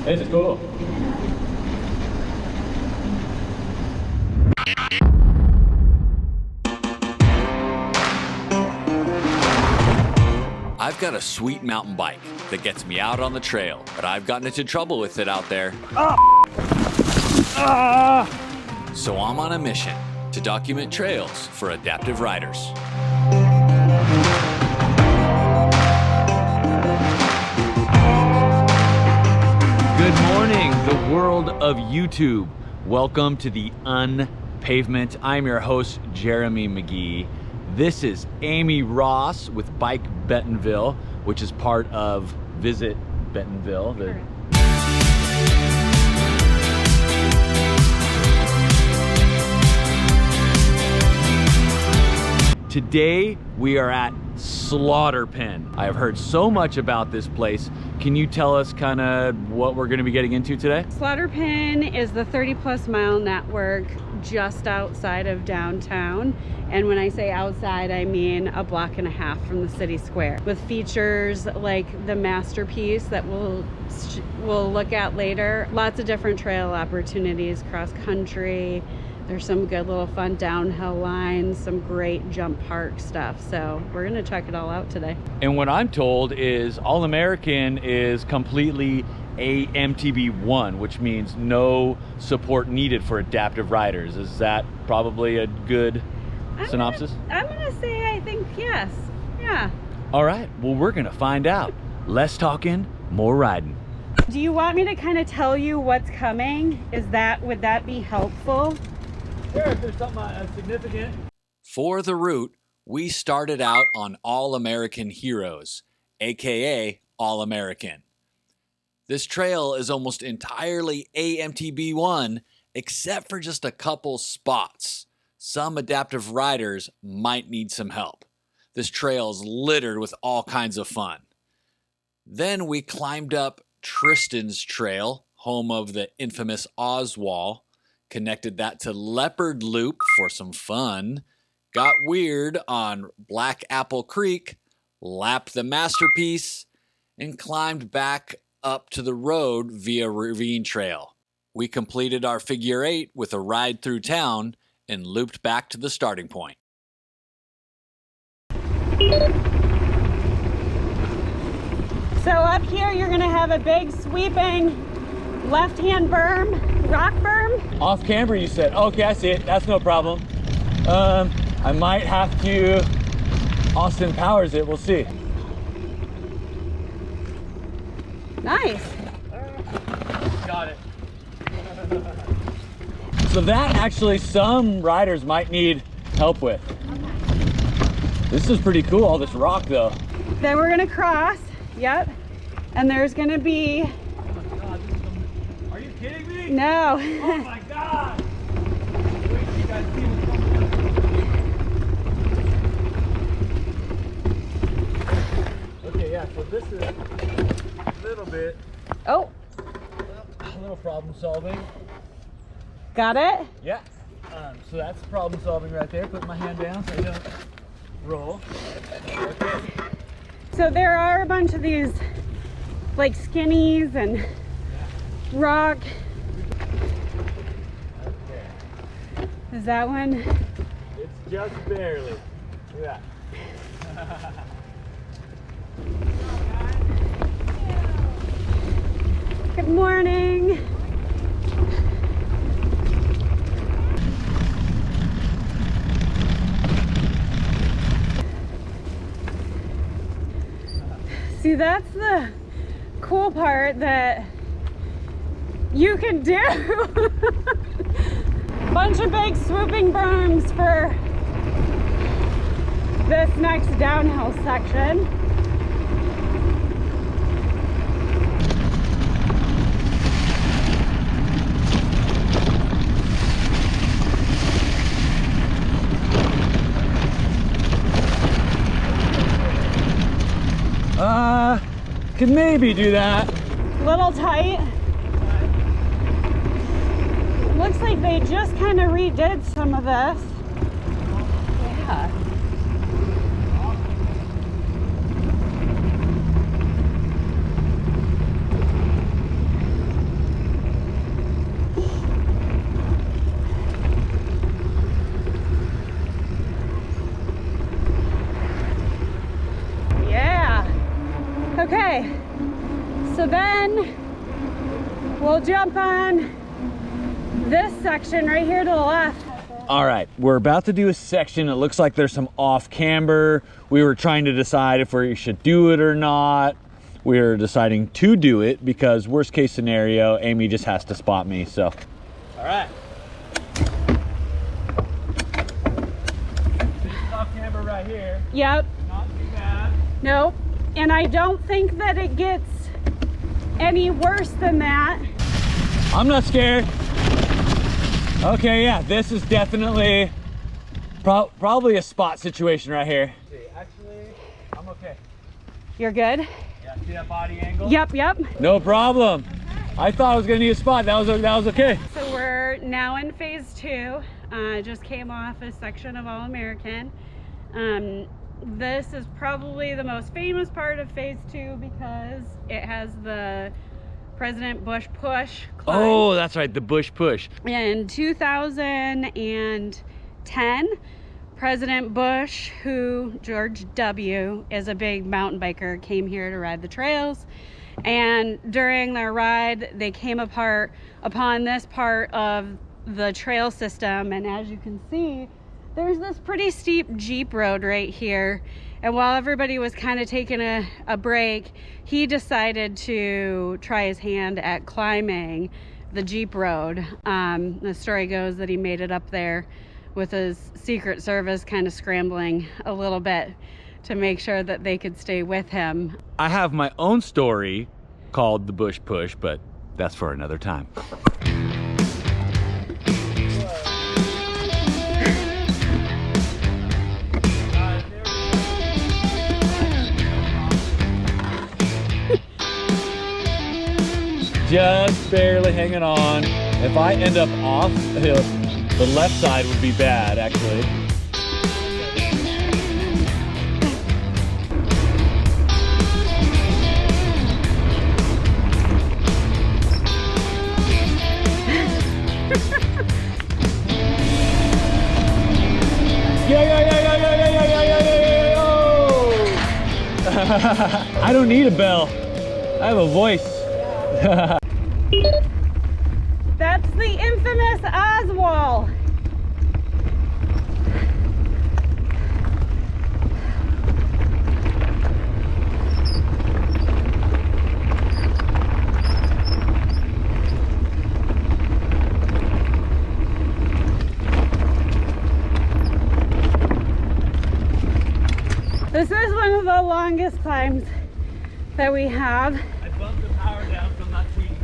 It's cool. I've got a sweet mountain bike that gets me out on the trail, but I've gotten into trouble with it out there. So I'm on a mission to document trails for adaptive riders. Good morning, the world of YouTube. Welcome to the Unpavement. I'm your host, Jeremy McGhee. This is Aimee Ross with Bike Bentonville, which is part of Visit Bentonville. Today we are at Slaughter Pen. I have heard so much about this place. Can you tell us kind of what we're going to be getting into today? Slaughter Pen is the 30+ mile network just outside of downtown. And when I say outside, I mean a block and a half from the city square, with features like the masterpiece that we'll look at later. Lots of different trail opportunities, cross country. There's some good little fun downhill lines, some great jump park stuff. So we're gonna check it all out today. And what I'm told is All-American is completely aMTB 1, which means no support needed for adaptive riders. Is that probably a good synopsis? I'm gonna say I think yes, yeah. All right, well, we're gonna find out. Less talking, more riding. Do you want me to kind of tell you what's coming? Would that be helpful? Sure, if there's something significant. For the route, we started out on All-American Heroes, aka All-American. This trail is almost entirely aMTB 1, except for just a couple spots. Some adaptive riders might need some help. This trail is littered with all kinds of fun. Then we climbed up Tristan's trail, home of the infamous Oswald, connected that to Leopard Loop for some fun, got weird on Black Apple Creek, lapped the masterpiece, and climbed back up to the road via Ravine Trail. We completed our figure 8 with a ride through town and looped back to the starting point. So up here you're gonna have a big sweeping left-hand berm, rock berm. Off camber, you said. Okay, I see it. That's no problem. I might have to Austin Powers it. We'll see. Nice. Got it. So that actually some riders might need help with. This is pretty cool, all this rock though. Then we're gonna cross, yep. And there's gonna be... Oh my God, are you kidding me? No. Oh my God. Wait till you guys see what's coming up. Okay, yeah, so this is a little bit. Oh. A little problem solving. Got it? Yeah. So that's problem solving right there. Put my hand down so I don't roll. Okay. So there are a bunch of these like skinnies and rock. Okay. Is that one? It's just barely. Look at that. Good morning. See, that's the cool part that you can do. Bunch of big swooping berms for this next downhill section. Could maybe do that. Little tight. Looks like they just kind of redid some of this. Yeah. Okay, so then we'll jump on this section right here to the left. All right, we're about to do a section. It looks like there's some off camber. We were trying to decide if we should do it or not. We were deciding to do it because worst case scenario, Aimee just has to spot me, so. All right. This is off camber right here. Yep. Not too bad. Nope. And I don't think that it gets any worse than that. I'm not scared. Okay, yeah, this is definitely probably a spot situation right here. Actually, I'm okay. You're good? Yeah, see that body angle? Yep, yep. No problem. I thought I was gonna need a spot. That was okay. So we're now in phase 2. Just came off a section of All-American. This is probably the most famous part of phase 2 because it has the President Bush push climb. Oh, that's right, the Bush push. In 2010, President Bush, who George W. is a big mountain biker, came here to ride the trails. And during their ride, they came upon this part of the trail system. And as you can see, there's this pretty steep Jeep road right here. And while everybody was kind of taking a break, he decided to try his hand at climbing the Jeep road. The story goes that he made it up there with his Secret Service kind of scrambling a little bit to make sure that they could stay with him. I have my own story called the Bush push, but that's for another time. Just barely hanging on. If I end up off, the left side would be bad, actually. Yeah. Oh! I don't need a bell. I have a voice. That's the infamous Oswald. This is one of the longest climbs that we have. I bumped the power down so I'm not cheating.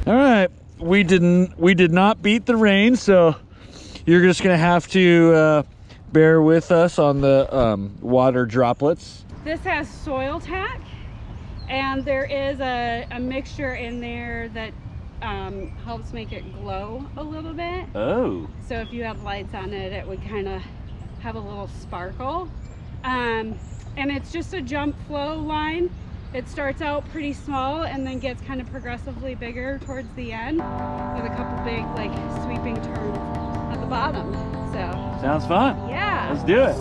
All right, we did not beat the rain, so you're just gonna have to bear with us on the water droplets. This has soil tack, and there is a mixture in there that helps make it glow a little bit. Oh. So if you have lights on it, it would kind of have a little sparkle. And it's just a jump flow line. It starts out pretty small and then gets kind of progressively bigger towards the end with a couple big like sweeping turns at the bottom. So Sounds fun. yeah. Let's do it.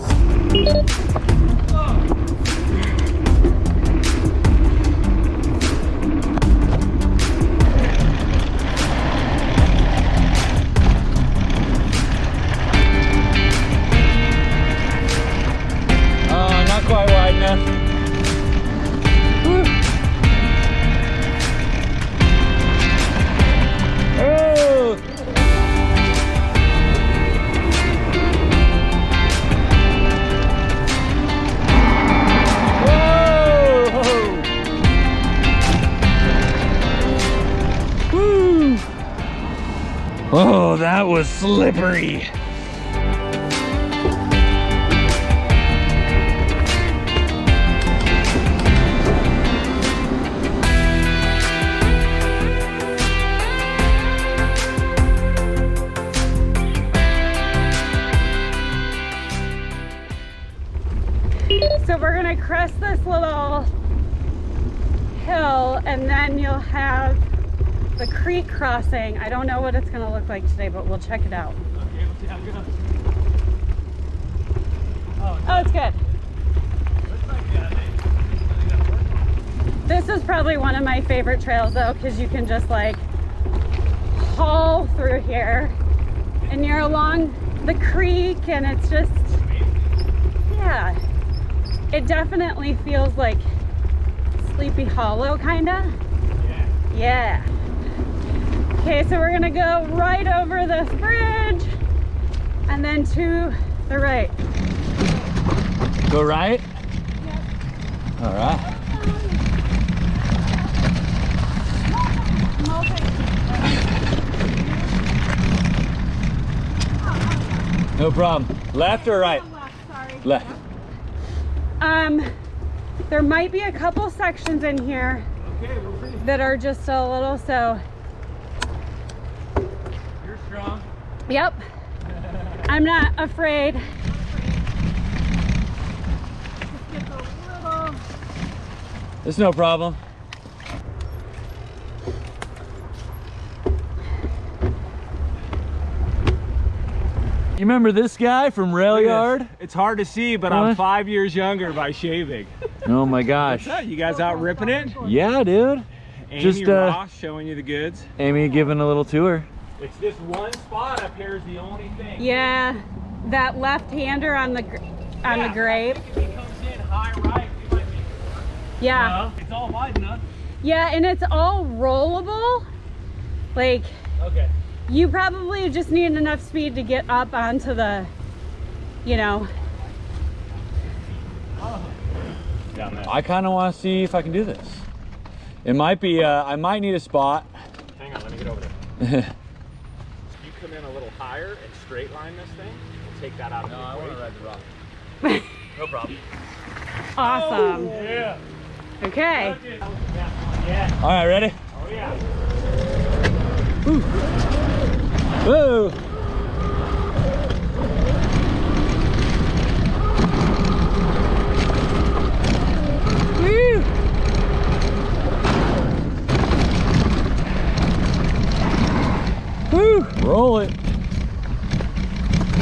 Quite wide enough. Woo. Oh! Whoa! Woo! Oh, that was slippery. So we're gonna crest this little hill and then you'll have the creek crossing. I don't know what it's gonna look like today, but we'll check it out. Okay, we'll see how it goes. Oh, it's good. This is probably one of my favorite trails though, because you can just like haul through here and you're along the creek and it's just, yeah, it definitely feels like Sleepy Hollow kinda. Yeah. Okay, so we're gonna go right over this bridge and then to the right. Go right? Yep. All right. No problem. Left or right? Left. There might be a couple sections in here that are just a little so. You're strong. Yep. I'm not afraid. Just gets a little. It's no problem. You remember this guy from Rail Yard? It's hard to see, but What? I'm 5 years younger by shaving. Oh my gosh. What's up? You guys out ripping it? Yeah, dude. Aimee Just, Ross showing you the goods. Aimee giving a little tour. It's this one spot up here is the only thing. Yeah, that left-hander on the grape. If he comes in high right, we might be. Yeah. It's all wide enough. Yeah, and it's all rollable. Like, Okay. you probably just need enough speed to get up onto the, you know. Down there. I kind of want to see if I can do this. It might be, I might need a spot. Hang on, let me get over there. You come in a little higher and straight line this thing. We'll take that out of the equation. I want to ride the rock. No problem. Awesome. Yeah. Okay. Yeah. All right, ready? Oh yeah. Whoa! Woo! Woo! Roll it.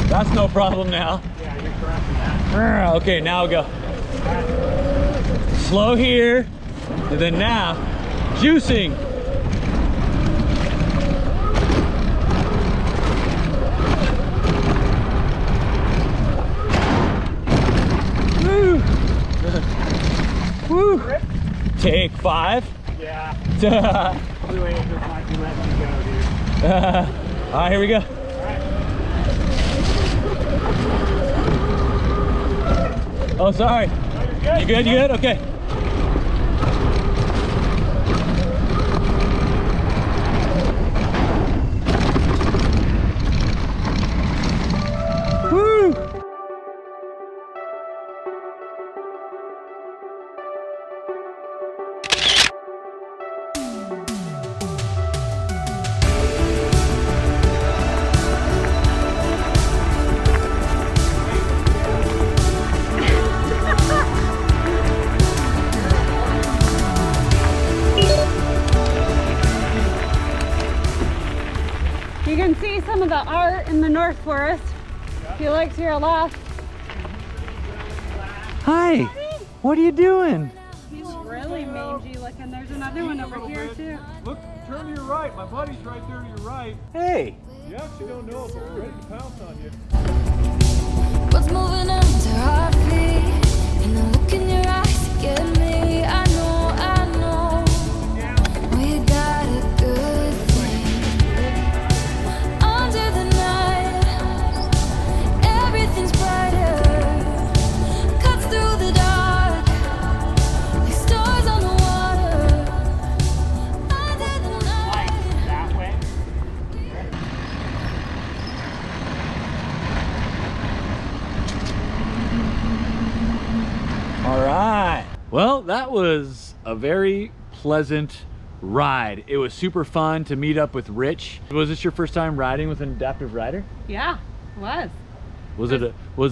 That's no problem now. Yeah, you're correcting that. Okay, now go. Slow here, and then now, juicing. Woo! Woo! Take 5. Yeah. All Blue Angels might be letting you go, dude. right, here we go. Oh, sorry. You good? You good? Okay. Woo! You can see some of the art in the North Forest. If you look to your left. Hi. What are you doing? He's really mangy looking. There's another one over here too. Look, turn to your right. My buddy's right there to your right. Hey. You actually don't know if I'm ready to pounce on you. What's moving under our feet? And the look in your eyes to get me. I know we got a good thing. Under the night, everything's brighter. Cuts through the dark, like stars on the water. Under the night. That way. All right. Well, that was a very pleasant ride. It was super fun to meet up with Rich. Was this your first time riding with an adaptive rider? Yeah, it was. Was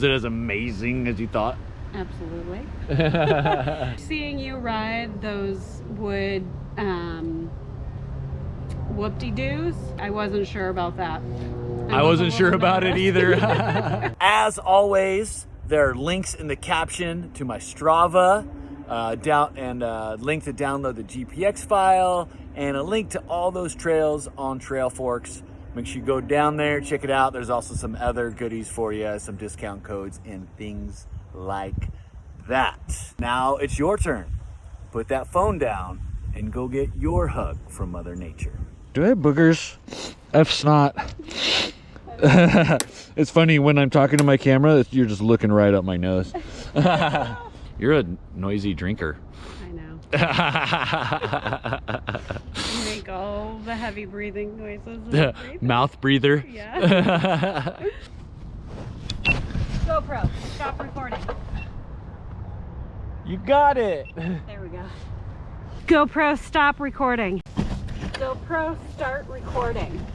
it as amazing as you thought? Absolutely. Seeing you ride those wood whoop-de-doos. I wasn't sure about that. I wasn't sure about it either. As always, there are links in the caption to my Strava, link to download the GPX file, and a link to all those trails on Trail Forks. Make sure you go down there, check it out. There's also some other goodies for you, some discount codes and things like that. Now it's your turn. Put that phone down and go get your hug from Mother Nature. Do I have boogers? F snot. It's funny when I'm talking to my camera, you're just looking right up my nose. You're a noisy drinker. I know. You make all the heavy breathing noises. Mouth breather. Yeah. GoPro, stop recording. You got it. There we go. GoPro, stop recording. GoPro, start recording.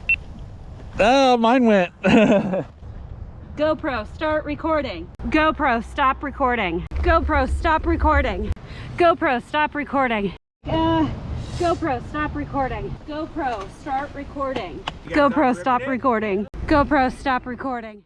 Oh, mine went. GoPro, start recording. GoPro, stop recording. GoPro, stop recording. GoPro, stop recording. GoPro, stop recording. GoPro, start recording. GoPro, stop recording. GoPro, stop recording.